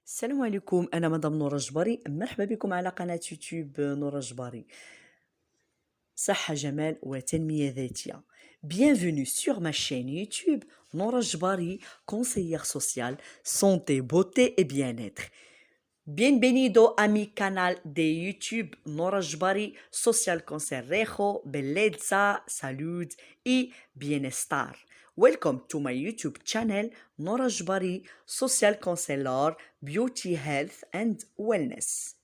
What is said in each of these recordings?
السلام عليكم، أنا مدام نورة الجباري. مرحبا بكم على قناة يوتيوب نورة الجباري. صحة، جمال وتنمية ذاتية. Bienvenue sur ma chaîne YouTube Nora Jbari, conseillère sociale, santé, beauté et bien-être. Bienvenido a mi canal de YouTube Nora Jbari, social consejo, bellezza, salud y bienestar. Welcome to my YouTube channel Nora Jbari, social counselor, beauty, health and wellness.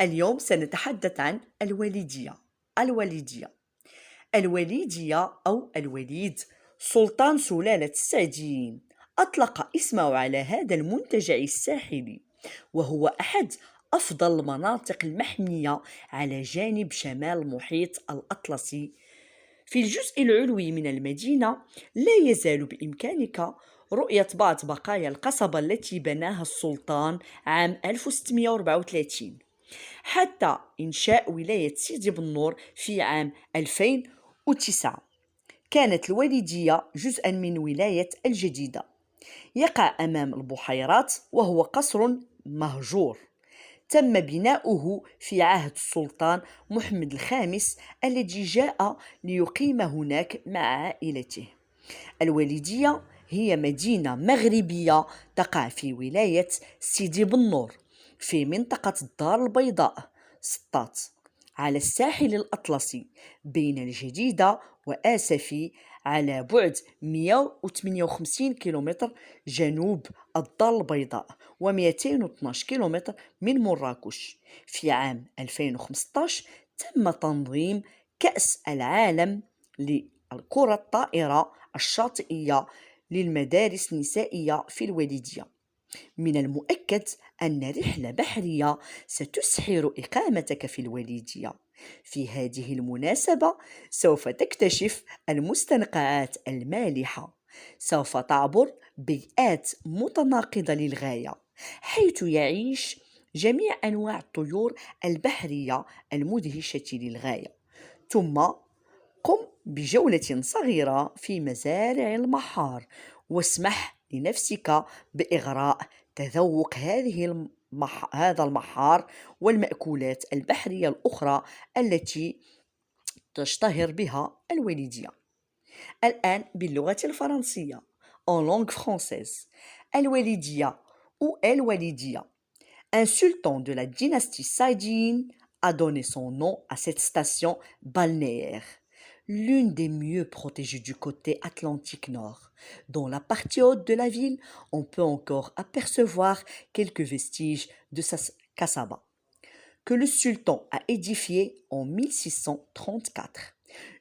اليوم سنتحدث عن الوالدية. الوليدية أو الوليد سلطان سلالة السعديين، أطلق اسمه على هذا المنتجع الساحلي، وهو أحد أفضل المناطق المحمية على جانب شمال المحيط الأطلسي. في الجزء العلوي من المدينة لا يزال بإمكانك رؤية بعض بقايا القصبة التي بناها السلطان عام 1634 حتى إنشاء ولاية سيدي بنور في عام 2009. كانت الوالدية جزءا من ولاية الجديدة، يقع أمام البحيرات، وهو قصر مهجور تم بناؤه في عهد السلطان محمد الخامس الذي جاء ليقيم هناك مع عائلته. الوالدية هي مدينة مغربية تقع في ولاية سيدي بنور في منطقة الدار البيضاء سطات على الساحل الأطلسي بين الجديدة وآسفي، على بعد 158 كيلومتر جنوب الدار البيضاء و212 كيلومتر من مراكش. في عام 2015 تم تنظيم كأس العالم للكرة الطائرة الشاطئية للمدارس النسائية في الوالدية. من المؤكد أن رحلة بحرية ستسحر إقامتك في الوالدية. في هذه المناسبة سوف تكتشف المستنقعات المالحة، سوف تعبر بيئات متناقضة للغاية، حيث يعيش جميع أنواع الطيور البحرية المدهشة للغاية. ثم قم بجولة صغيرة في مزارع المحار، واسمح لنفسك بإغراء تذوق هذا المحار والمأكولات البحرية الأخرى التي تشتهر بها الوالدية. الآن باللغة الفرنسية en langue française. الوالدية ou الوالدية. Un sultan de la dynastie saïdienne a donné son nom à cette station balnéaire, l'une des mieux protégées du côté Atlantique Nord. Dans la partie haute de la ville, on peut encore apercevoir quelques vestiges de sa kasaba, que le sultan a édifié en 1634,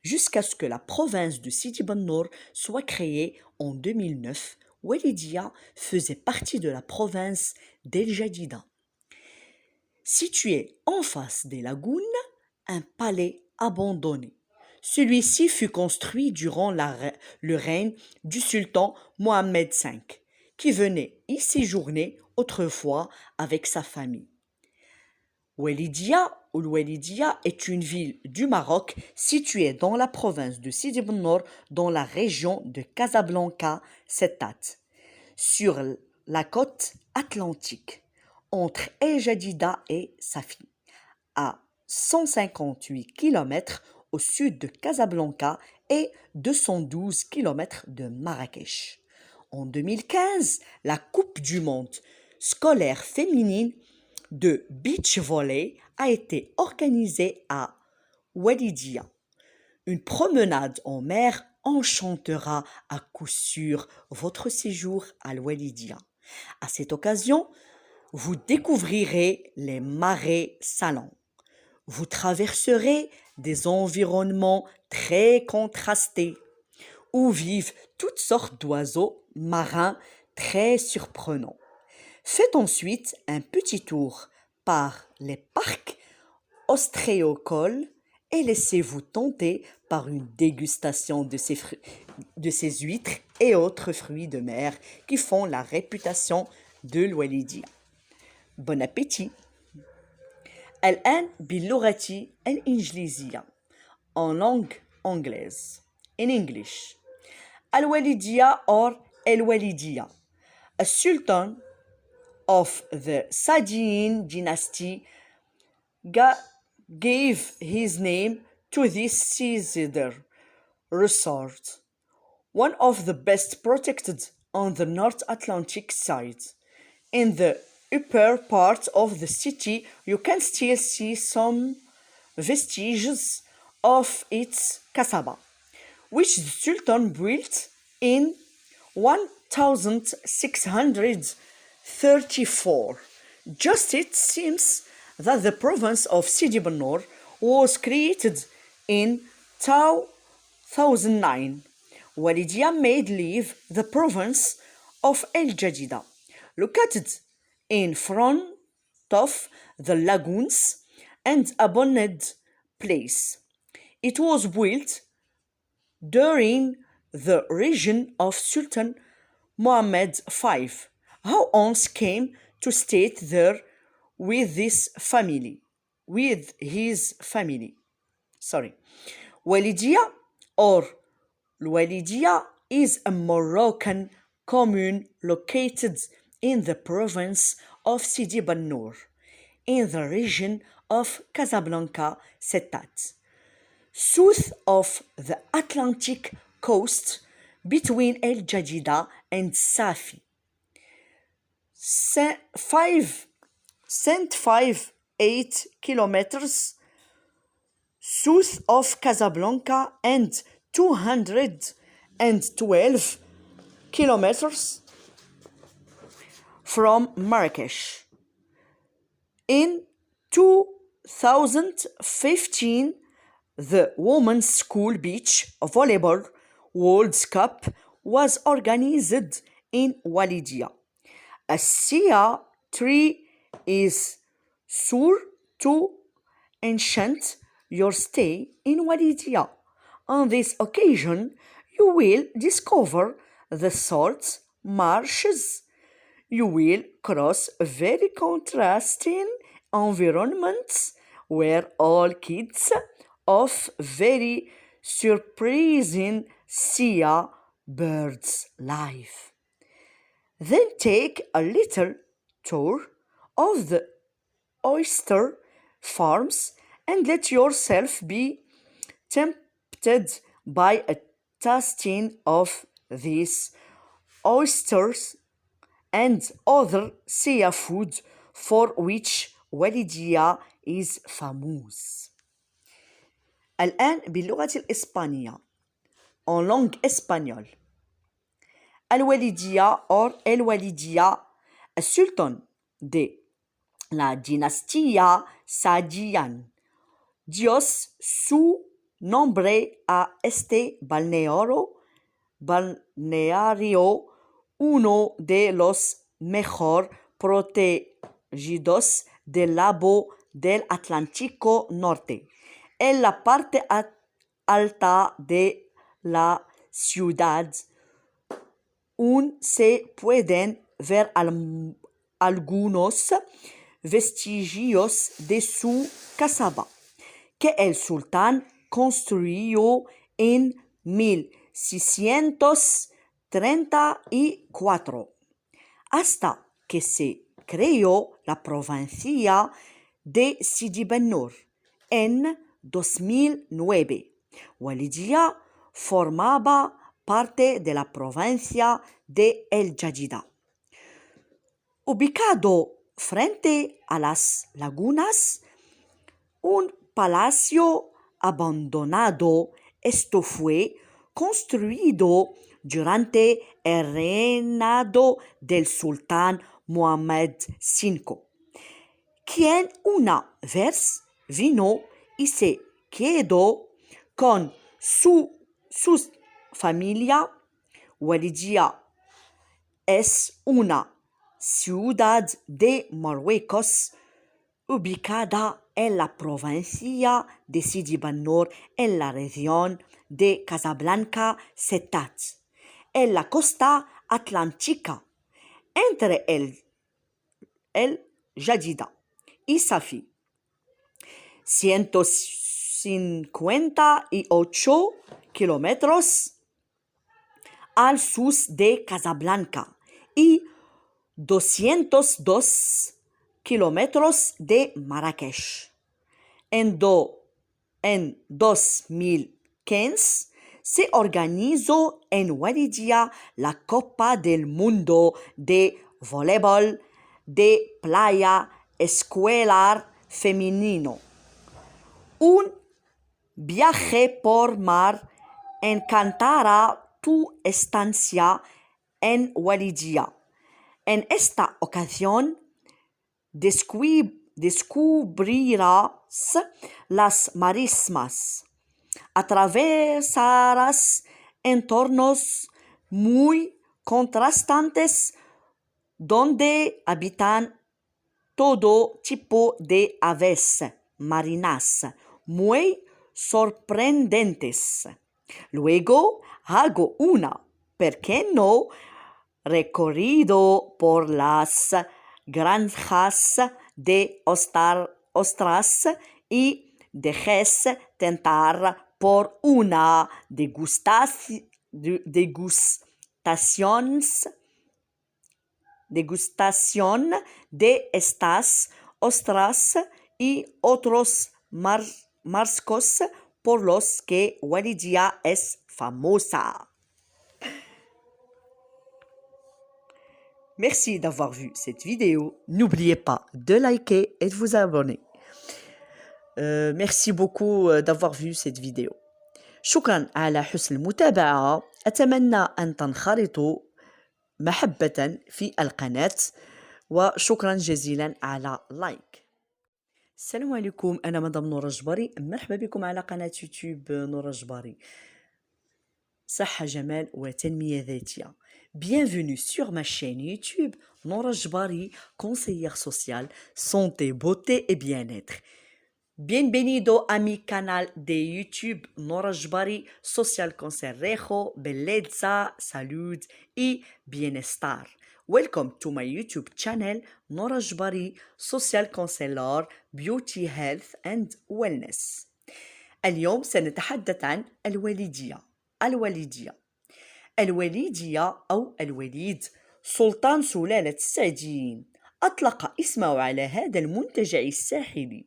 jusqu'à ce que la province de Sidi Bannour soit créée en 2009. Walidia faisait partie de la province d'El Jadida. Situé en face des lagunes, un palais abandonné. Celui-ci fut construit durant le règne du sultan Mohammed V, qui venait y séjourner autrefois avec sa famille. Walidia ou Walidia est une ville du Maroc située dans la province de Sidi Bennour, dans la région de Casablanca, Settat, sur la côte atlantique, entre El Jadida et Safi, à 158 km au sud de Casablanca et 212 km de Marrakech. En 2015, la Coupe du monde scolaire féminine de beach volley a été organisée à Walidia. Une promenade en mer enchantera à coup sûr votre séjour à Walidia. À cette occasion, vous découvrirez les marais salants. Vous traverserez des environnements très contrastés où vivent toutes sortes d'oiseaux marins très surprenants. Faites ensuite un petit tour par les parcs ostréicoles et laissez-vous tenter par une dégustation de ces huîtres et autres fruits de mer qui font la réputation de l'Walidia. Bon appétit! الآن باللغة الإنجليزية en langue anglaise. In English. الوالدية or الوالدية. A sultan of the Saadian dynasty gave his name to this seaside resort, one of the best protected on the North Atlantic side. In the upper part of the city, you can still see some vestiges of its kasaba, which the Sultan built in 1634. Just it seems that the province of Sidi Bannur was created in 2009. Walidia made leave the province of El Jadida, located in front of the lagoons and abandoned place. It was built during the reign of Sultan Muhammad V, who once came to stay there with his family. Walidia or Walidia is a Moroccan commune located in the province of Sidi Bannur, in the region of Casablanca Settat, south of the Atlantic coast between El Jadida and Safi. 8 kilometers south of Casablanca and 212 kilometers from Marrakesh. In 2015, the Women's School Beach Volleyball World Cup was organized in Walidia. A Sia tree is sure to enchant your stay in Walidia. On this occasion, you will discover the salt marshes. You will cross very contrasting environments where all kids of very surprising Sia birds live. Then take a little tour of the oyster farms and let yourself be tempted by a tasting of these oysters and other seafood for which Walidia is famous. الآن باللغة الإسبانية en langue espagnole. Al-Walidia or El Walidia, a sultan de la dinastía Saadian. Dios su nombre a este balneario, uno de los mejor protegidos del lado del Atlántico Norte, en la parte alta de la ciudad. Aún se pueden ver algunos vestigios de su casaba, que el sultán construyó en 1634, hasta que se creó la provincia de Sidi Bannur en 2009. Walidia formaba parte de la provincia de El Jadida. Ubicado frente a las lagunas, un palacio abandonado. Esto fue construido durante el reinado del sultán Muhammad V, quien una vez vino y se quedó con su familia. Walidia es una ciudad de Marruecos ubicada en la provincia de Sidi Bannur, en la región de Casablanca Settat, en la costa atlántica, entre el Jadida y Safi. 158 kilómetros al sur de Casablanca y 202 kilómetros de Marrakech. En 2015 se organizó en Walidia la Copa del Mundo de voleibol de playa escolar femenino. Un viaje por mar encantará tu estancia en Walidia. En esta ocasión descubrirás las marismas, atravesarás entornos muy contrastantes donde habitan todo tipo de aves marinas muy sorprendentes. Luego hago ¿por qué no?, recorrido por las granjas de ostras y dejes tentar por una degustación de estas ostras y otros mariscos por los que Walidia es famosa. Merci d'avoir vu cette vidéo. N'oubliez pas de liker et de vous abonner. Merci beaucoup d'avoir vu cette vidéo. شكرا على حسن المتابعة. أتمنى أن تنخرطوا محبة في القناة وشكرا جزيلا على لايك. السلام عليكم، أنا مدام نورة الجباري، مرحبا بكم على قناة يوتيوب نورة الجباري، صحة جمال وتنمية ذاتية. Bienvenue sur ma chaîne YouTube Nora Jbari, conseillère sociale, santé, beauté et bien-être. Bienvenido a mi canal de YouTube Nora Jbari, social consejo, bellezza, salud y bienestar. Welcome to my YouTube channel Nora Jbari, social counselor, beauty, health and wellness. اليوم سنتحدث عن الوالدية. الوليدية أو الوليد سلطان سلالة السعديين، أطلق اسمه على هذا المنتجع الساحلي،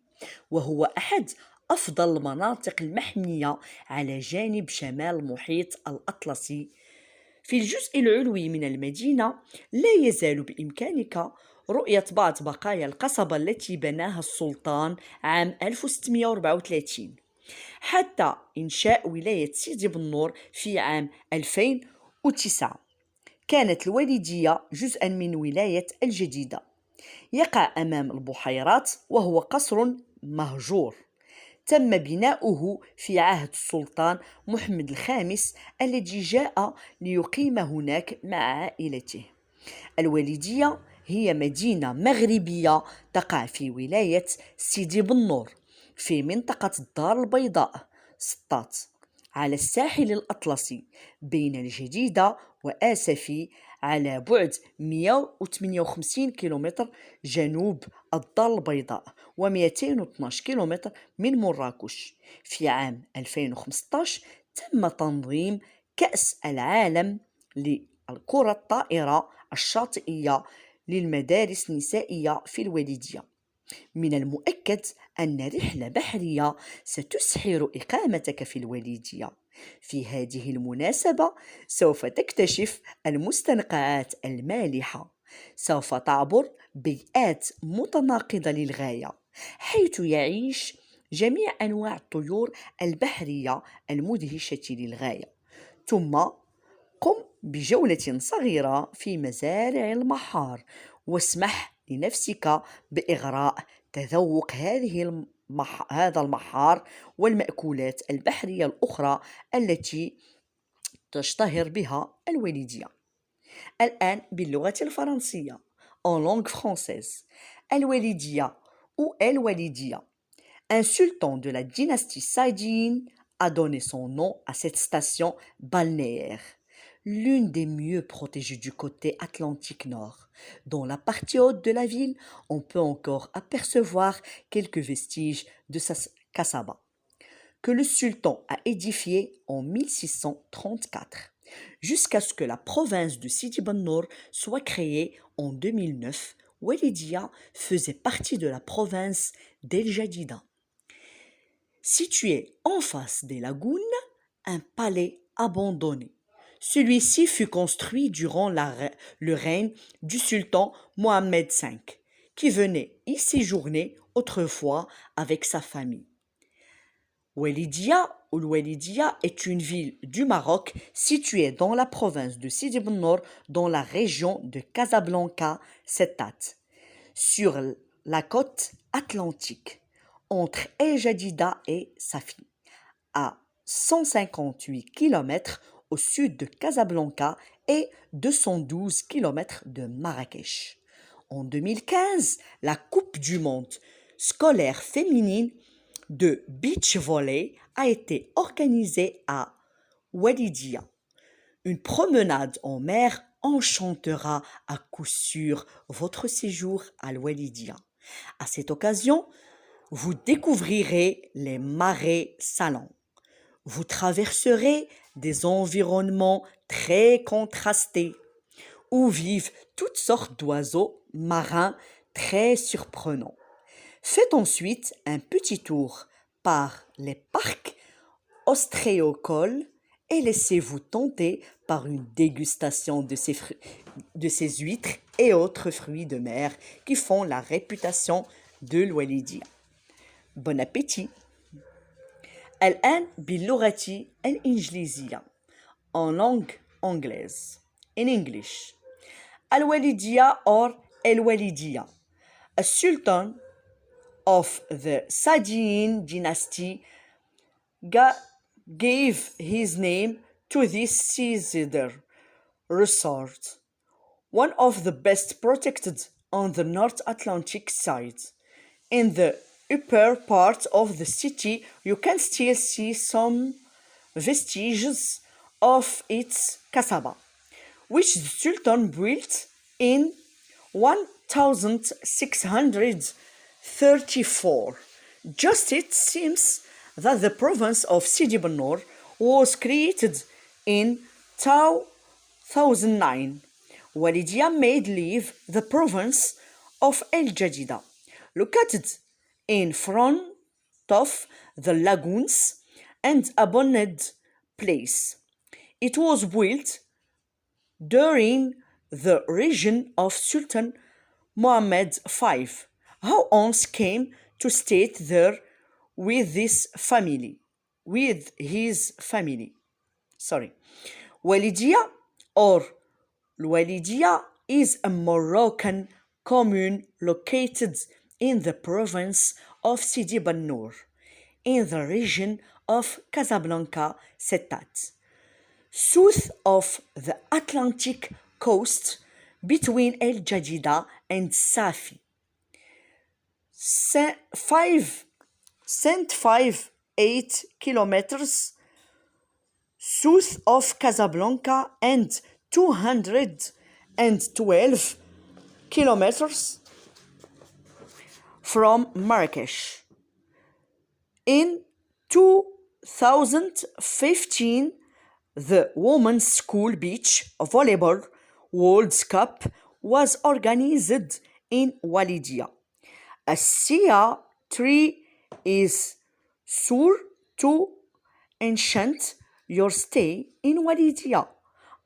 وهو أحد أفضل المناطق المحمية على جانب شمال المحيط الأطلسي. في الجزء العلوي من المدينة لا يزال بإمكانك رؤية بعض بقايا القصبة التي بناها السلطان عام 1634 حتى إنشاء ولاية سيدي بنور في عام 2009. كانت الوالدية جزءا من ولاية الجديدة، يقع أمام البحيرات وهو قصر مهجور تم بناؤه في عهد السلطان محمد الخامس الذي جاء ليقيم هناك مع عائلته. الوالدية هي مدينة مغربية تقع في ولاية سيدي بنور في منطقة الدار البيضاء سطات على الساحل الأطلسي بين الجديدة وآسفي على بعد 158 كيلومتر جنوب الدار البيضاء و212 كيلومتر من مراكش. في عام 2015 تم تنظيم كأس العالم للكرة الطائرة الشاطئية للمدارس النسائية في الوالدية. من المؤكد أن رحلة بحرية ستسحر إقامتك في الوالدية. في هذه المناسبة سوف تكتشف المستنقعات المالحة، سوف تعبر بيئات متناقضة للغاية حيث يعيش جميع أنواع الطيور البحرية المدهشة للغاية. ثم قم بجولة صغيرة في مزارع المحار واسمح لنفسك بإغراء تذوق هذا المحار والمأكولات البحرية الأخرى التي تشتهر بها الوالدية. الآن باللغة الفرنسية en langue française. الوالدية ou الوالدية. Un sultan de la dynastie saïdienne a donné son nom à cette station balnéaire, l'une des mieux protégées du côté Atlantique Nord. Dans la partie haute de la ville, on peut encore apercevoir quelques vestiges de sa kasaba, que le sultan a édifié en 1634. jusqu'à ce que la province de Sidi Ben Nour soit créée en 2009. Walidia faisait partie de la province d'El Jadida. Situé en face des lagunes, un palais abandonné. Celui-ci fut construit durant le règne du sultan Mohammed V, qui venait y séjourner autrefois avec sa famille. Walidia ou Walidia est une ville du Maroc située dans la province de Sidi Ben Nour, dans la région de Casablanca Settat, sur la côte atlantique, entre El Jadida et Safi, à 158 km au sud de Casablanca et 212 km de Marrakech. En 2015, la Coupe du monde scolaire féminine de beach volley a été organisée à Walidia. Une promenade en mer enchantera à coup sûr votre séjour à Walidia. À cette occasion, vous découvrirez les marais salants. Vous traverserez des environnements très contrastés où vivent toutes sortes d'oiseaux marins très surprenants. Faites ensuite un petit tour par les parcs ostréicoles et laissez-vous tenter par une dégustation de ces huîtres et autres fruits de mer qui font la réputation de l'Walidia. Bon appétit! الآن باللغة الإنجليزية en langue anglaise in English. الوالدية or الوالدية, a sultan of the Saadian dynasty gave his name to this seaside resort, one of the best protected on the North Atlantic side. In the upper part of the city, you can still see some vestiges of its kasaba, which the Sultan built in 1634. Just it seems that the province of Sidi Ben Nour was created in 2009. Walidia made leave the province of El Jadida, located in front of the lagoons and abandoned place. It was built during the reign of Sultan Mohammed V, who once came to stay there with his family. Walidia or Walidia is a Moroccan commune located in the province of Sidi Ben Nour, in the region of Casablanca Settat, south of the Atlantic coast between El Jadida and Safi. 158 kilometers south of Casablanca and 212 kilometers from Marrakech. In 2015, the Women's School Beach Volleyball World Cup was organized in Walidia. A Sia tree is sure to enchant your stay in Walidia.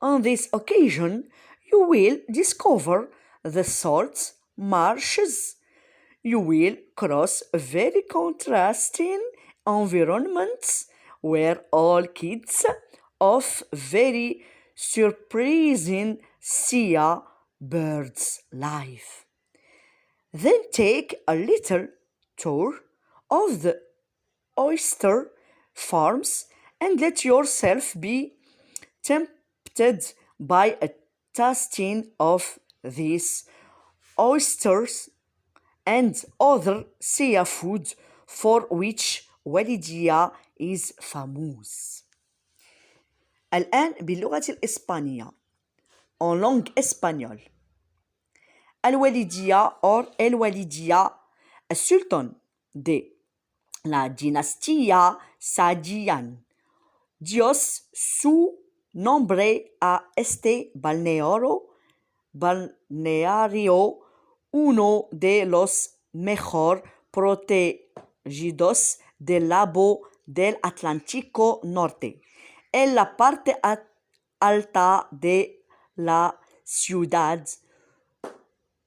On this occasion, you will discover the salt marshes. You will cross very contrasting environments where all kids of very surprising Sia birds live. Then take a little tour of the oyster farms and let yourself be tempted by a tasting of these oysters and other seafood for which Walidia is famous. الآن باللغة الإسبانية en langue espagnole. Al-Walidia or El Walidia, a sultan de la dinastía Saadian, Dios su nombre a este balneario uno de los mejor protegidos del lago del Atlántico Norte. En la parte alta de la ciudad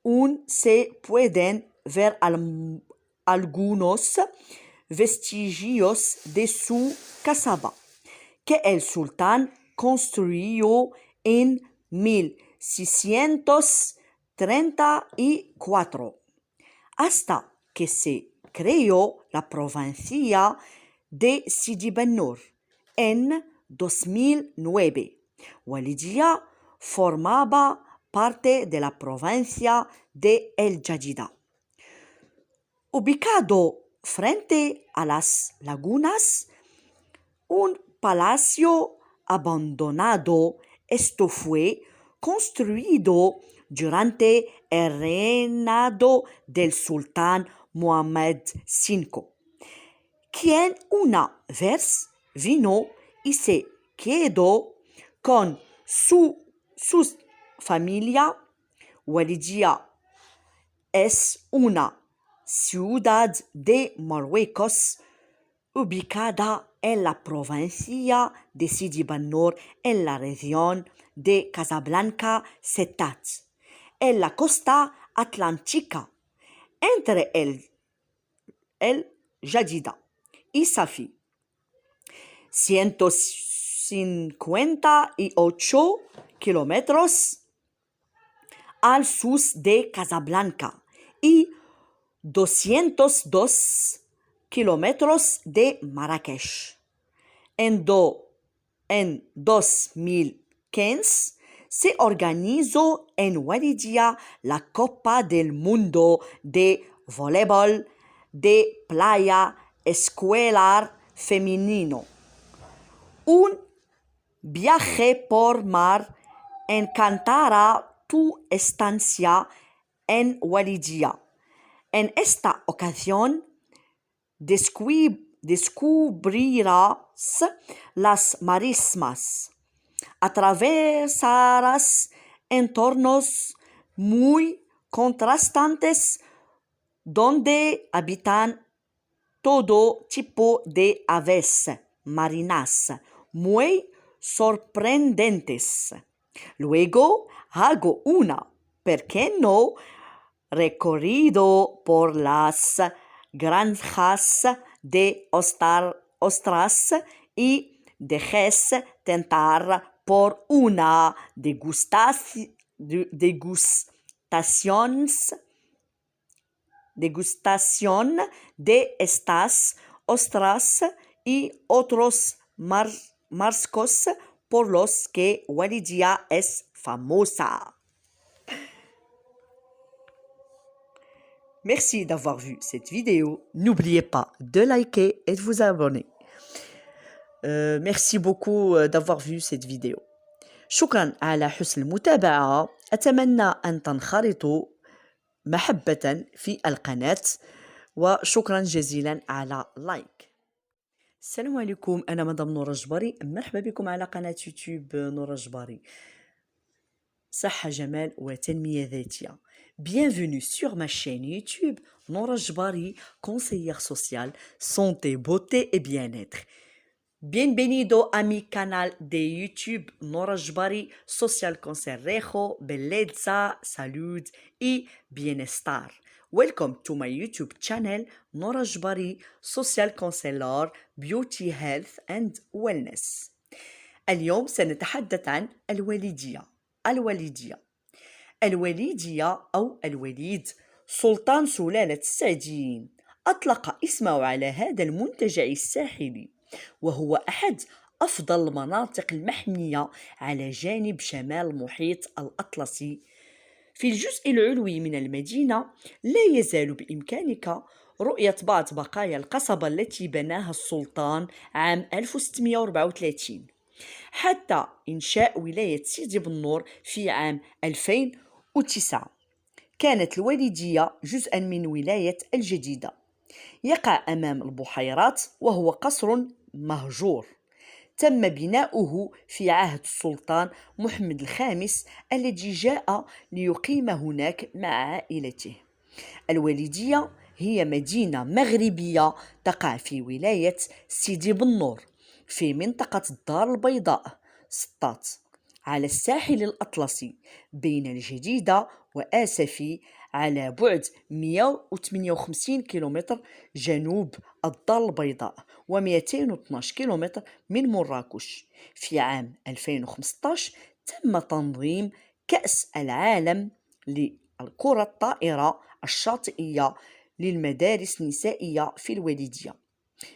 aún se pueden ver algunos vestigios de su casaba, que el sultán construyó en 1634, hasta que se creó la provincia de Sidi Ben Nour en 2009. Walidia formaba parte de la provincia de El Jadida. Ubicado frente a las lagunas, un palacio abandonado. Esto fue construido durante el reinado del sultán Mohammed V, quien una vez vino y se quedó con su familia. Walidia es una ciudad de Marruecos ubicada en la provincia de Sidi Ben Nour, en la región de Casablanca Cetat, en la costa atlántica, entre el Jadida y Safi. 158 kilómetros al sur de Casablanca y 202 kilómetros de Marrakech. En 2015 se organizó en Walidia la Copa del Mundo de Voleibol de Playa Escolar Femenino. Un viaje por mar encantará tu estancia en Walidia. En esta ocasión descubrirás las marismas, atravesarás entornos muy contrastantes donde habitan todo tipo de aves marinas muy sorprendentes. Luego hago una pequeño recorrido por las granjas de ostras y dejes tentar por una degustación de estas ostras y otros mariscos por los que Walidia es famosa. Merci d'avoir vu cette vidéo. N'oubliez pas de liker et de vous abonner. Merci beaucoup d'avoir vu cette vidéo. شكرا على حسن المتابعة. أتمنى أن تنخرطوا محبة في القناة، وشكرا جزيلا على لايك. السلام عليكم، أنا مدام نورة الجباري، مرحبا بكم على قناة يوتيوب نورة الجباري، صحة جمال وتنمية ذاتية. Bienvenue sur ma chaîne YouTube Nora Jbari, conseillère sociale, santé, beauté et bien-être. Bienvenido a mi canal de YouTube Nora Jbari, social consejo, bellezza, salud y bienestar. Welcome to my YouTube channel Nora Jbari, social counselor, beauty, health and wellness. اليوم سنتحدث عن الوالدية. الوليدية أو الوليد سلطان سلالة السعديين، أطلق اسمه على هذا المنتجع الساحلي، وهو أحد أفضل المناطق المحمية على جانب شمال المحيط الأطلسي. في الجزء العلوي من المدينة لا يزال بإمكانك رؤية بعض بقايا القصبة التي بناها السلطان عام 1634 حتى إنشاء ولاية سيدي بن نور في عام 2009. كانت الوالدية جزءا من ولاية الجديدة، يقع أمام البحيرات وهو قصر مهجور. تم بناؤه في عهد السلطان محمد الخامس الذي جاء ليقيم هناك مع عائلته. الوالدية هي مدينة مغربية تقع في ولاية سيدي بنور في منطقة الدار البيضاء سطات على الساحل الأطلسي بين الجديدة وآسفي على بعد 158 كيلومتر جنوب الدار البيضاء و212 كيلومتر من مراكش. في عام 2015 تم تنظيم كأس العالم للكرة الطائرة الشاطئية للمدارس النسائية في الوالدية.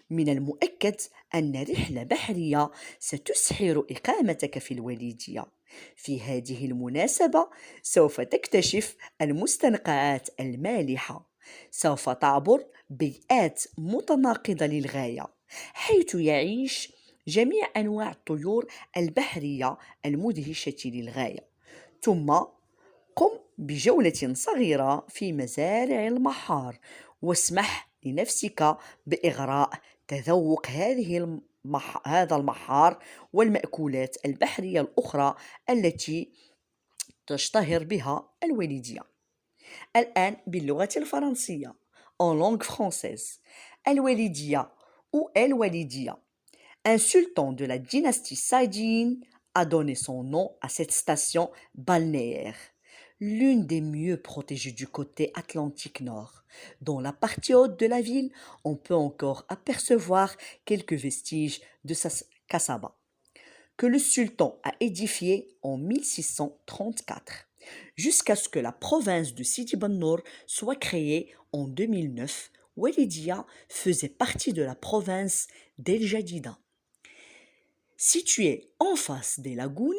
من المؤكد أن رحلة بحرية ستسحر إقامتك في الوالدية. في هذه المناسبة سوف تكتشف المستنقعات المالحة، سوف تعبر بيئات متناقضة للغاية حيث يعيش جميع أنواع الطيور البحرية المدهشة للغاية. ثم قم بجولة صغيرة في مزارع المحار واسمح لنفسك بإغراء تذوق هذا المحار والمأكولات البحرية الأخرى التي تشتهر بها الوالدية. الآن باللغة الفرنسية en langue française. الوالدية ou الوالدية. Un sultan de la dynastie saïdienne a donné son nom à cette station balnéaire, l'une des mieux protégées du côté Atlantique Nord. Dans la partie haute de la ville, on peut encore apercevoir quelques vestiges de sa kasaba, que le sultan a édifié en 1634, jusqu'à ce que la province de Sidi Bannour soit créée en 2009. Walidia faisait partie de la province d'El Jadida. Situé en face des lagunes,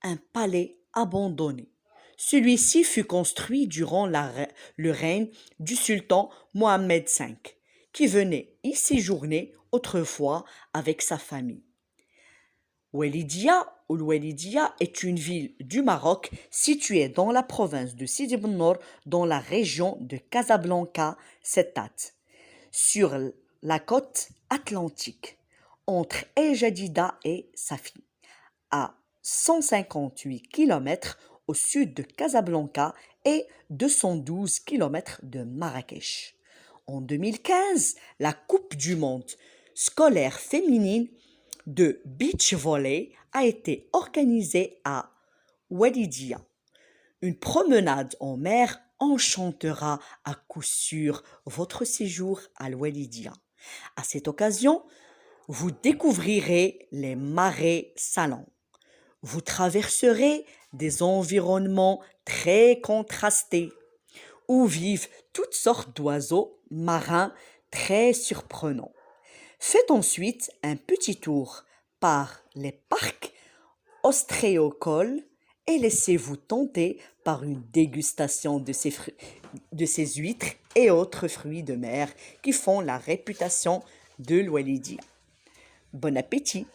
un palais abandonné. Celui-ci fut construit durant le règne du sultan Mohammed V, qui venait y séjourner autrefois avec sa famille. Walidia ou Walidia est une ville du Maroc située dans la province de Sidi Bennour, dans la région de Casablanca, Settat, sur la côte atlantique, entre El Jadida et Safi, à 158 km au sud de Casablanca et 212 km de Marrakech. En 2015, la Coupe du monde scolaire féminine de beach volley a été organisée à Walidia. Une promenade en mer enchantera à coup sûr votre séjour à Walidia. À cette occasion, vous découvrirez les marais salants. Vous traverserez des environnements très contrastés où vivent toutes sortes d'oiseaux marins très surprenants. Faites ensuite un petit tour par les parcs ostréicoles et laissez-vous tenter par une dégustation de ces huîtres et autres fruits de mer qui font la réputation de l'Walidia. Bon appétit!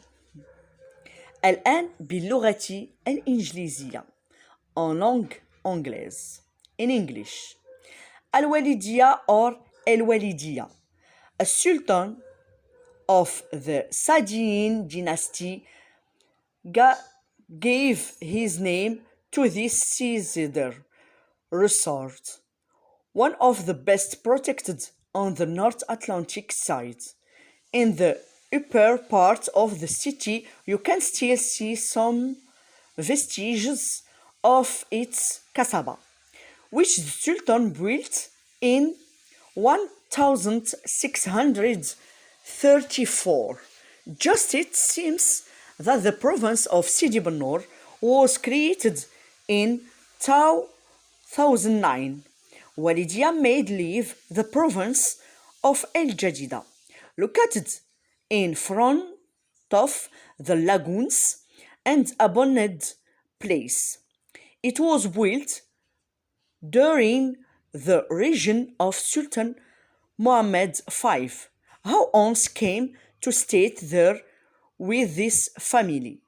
الآن باللغة الإنجليزية en langue anglaise. In English. Al-Walidiyya or Al-Walidiyya. A sultan of the Saadian dynasty gave his name to this seaside resort, one of the best protected on the North Atlantic side. In the upper part of the city, you can still see some vestiges of its kasaba, which the Sultan built in 1634. Just it seems that the province of Sidi Bennour was created in 2009. Walidia made leave the province of El Jadida, located in front of the lagoons and abandoned place. It was built during the reign of Sultan Muhammad V, who once came to stay there with his family.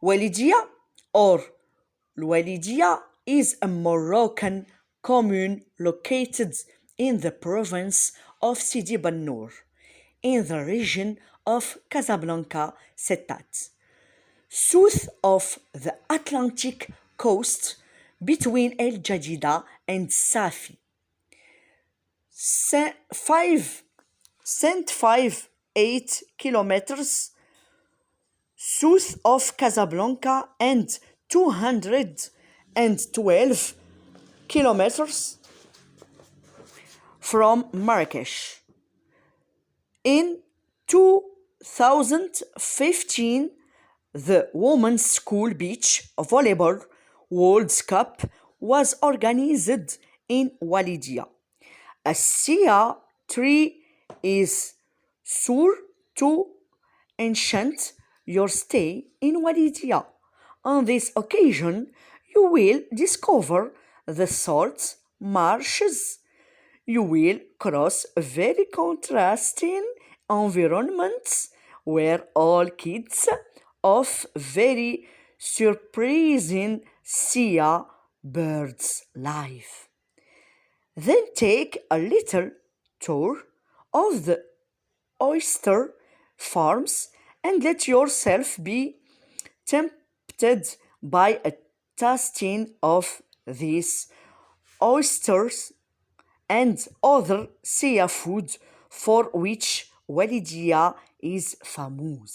Walidia or Walidia is a Moroccan commune located in the province of Sidi Bennour. in the region of Casablanca Settat, south of the Atlantic coast between El Jadida and Safi. 8 kilometers south of Casablanca and 212 kilometers from Marrakesh. In 2015, the Women's School Beach Volleyball World Cup was organized in Walidia. A Sia tree is sure to enchant your stay in Walidia. On this occasion, you will discover the salt marshes. You will cross very contrasting environments where all kids of very surprising Sia birds live. Then take a little tour of the oyster farms and let yourself be tempted by a tasting of these oysters and other seafood for which Walidia is famous.